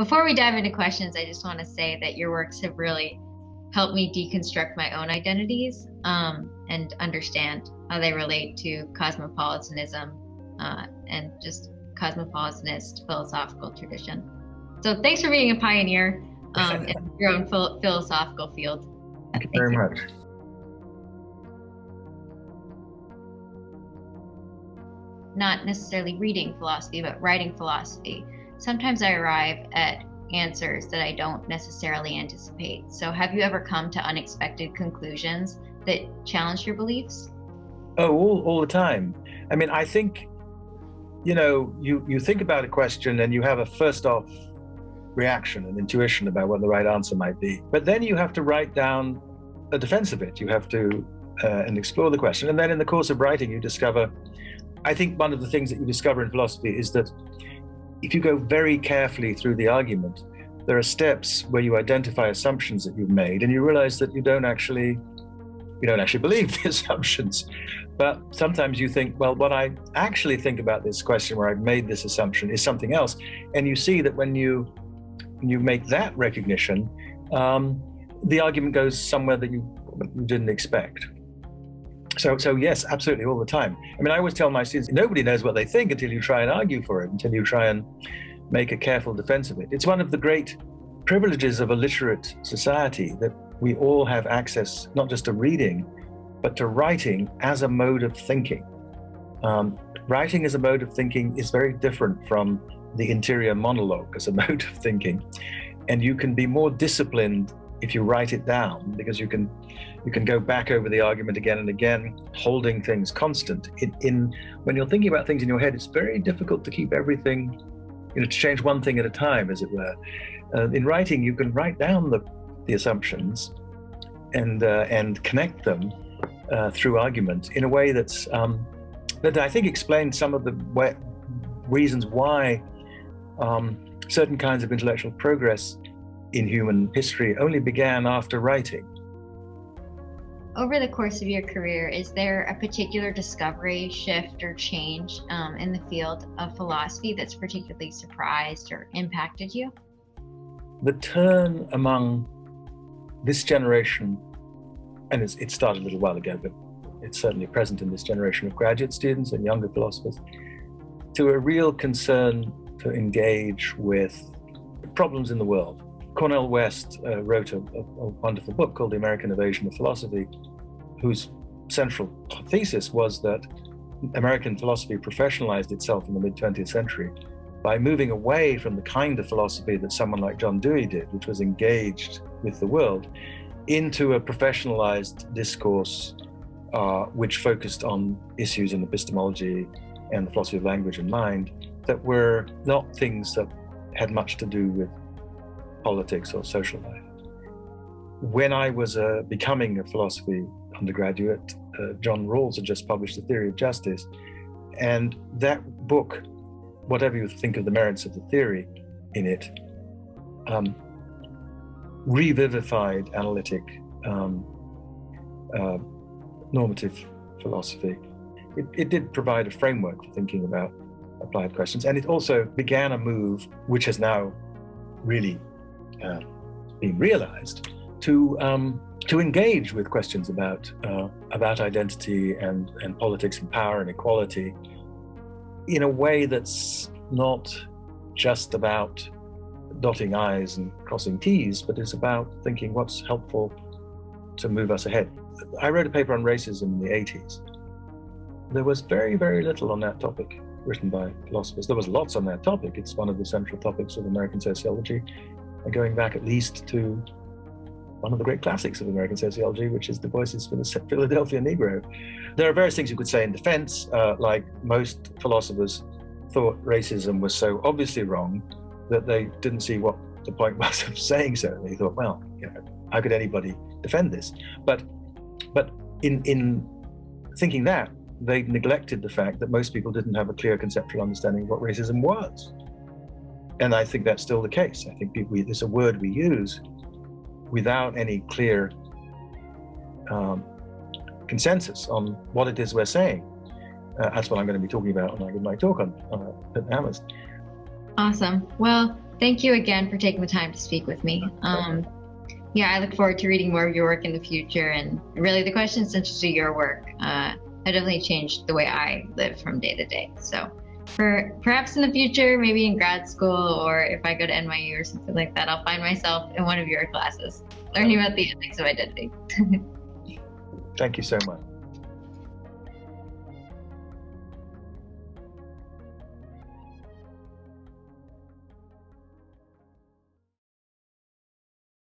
Before we dive into questions, I just want to say that your works have really helped me deconstruct my own identities and understand how they relate to cosmopolitanism and just cosmopolitanist philosophical tradition. So thanks for being a pioneer in your own philosophical field. Thank you very much. Not necessarily reading philosophy, but writing philosophy. Sometimes I arrive at answers that I don't necessarily anticipate. So have you ever come to unexpected conclusions that challenge your beliefs? Oh, all the time. I mean, I think, you think about a question and you have a first off reaction and intuition about what the right answer might be. But then you have to write down a defense of it. You have to and explore the question. And then in the course of writing, you discover, I think one of the things that you discover in philosophy is that if you go very carefully through the argument, there are steps where you identify assumptions that you've made and you realize that you don't actually believe the assumptions. But sometimes you think, well, what I actually think about this question where I've made this assumption is something else. And you see that when you make that recognition, the argument goes somewhere that you didn't expect. So yes, absolutely, all the time. I mean, I always tell my students, nobody knows what they think until you try and argue for it, until you try and make a careful defense of it. It's one of the great privileges of a literate society that we all have access not just to reading, but to writing as a mode of thinking. Writing as a mode of thinking is very different from the interior monologue as a mode of thinking. And you can be more disciplined if you write it down, because you can go back over the argument again and again, holding things constant. When you're thinking about things in your head, it's very difficult to keep everything, to change one thing at a time, as it were. In writing, you can write down the assumptions and connect them through argument in a way that I think explains some of the reasons why certain kinds of intellectual progress in human history only began after writing. Over the course of your career, is there a particular discovery, shift, or change in the field of philosophy that's particularly surprised or impacted you? The turn among this generation, and it started a little while ago, but it's certainly present in this generation of graduate students and younger philosophers, to a real concern to engage with problems in the world. Cornel West wrote a wonderful book called The American Evasion of Philosophy, whose central thesis was that American philosophy professionalized itself in the mid-20th century by moving away from the kind of philosophy that someone like John Dewey did, which was engaged with the world, into a professionalized discourse which focused on issues in epistemology and the philosophy of language and mind that were not things that had much to do with politics or social life. When I was becoming a philosophy undergraduate, John Rawls had just published The Theory of Justice, and that book, whatever you think of the merits of the theory in it, revivified analytic normative philosophy. It did provide a framework for thinking about applied questions, and it also began a move which has now really been realized to engage with questions about identity and politics and power and equality in a way that's not just about dotting I's and crossing T's, but is about thinking what's helpful to move us ahead. I wrote a paper on racism in the 80s. There was very, very little on that topic written by philosophers. There was lots on that topic. It's one of the central topics of American sociology, and going back at least to one of the great classics of American sociology, which is Du Bois's Philadelphia Negro. There are various things you could say in defense, like most philosophers thought racism was so obviously wrong that they didn't see what the point was of saying so. They thought, well, how could anybody defend this? But in thinking that, they neglected the fact that most people didn't have a clear conceptual understanding of what racism was. And I think that's still the case. I think it's a word we use without any clear consensus on what it is we're saying. That's what I'm going to be talking about when I give my talk on at Amherst. Awesome. Well, Thank you again for taking the time to speak with me. Yeah, I look forward to reading more of your work in the future, and really the questions central to your work have definitely changed the way I live from day to day. So perhaps in the future, maybe in grad school, or if I go to NYU or something like that, I'll find myself in one of your classes learning about the ethics of identity. Thank you so much.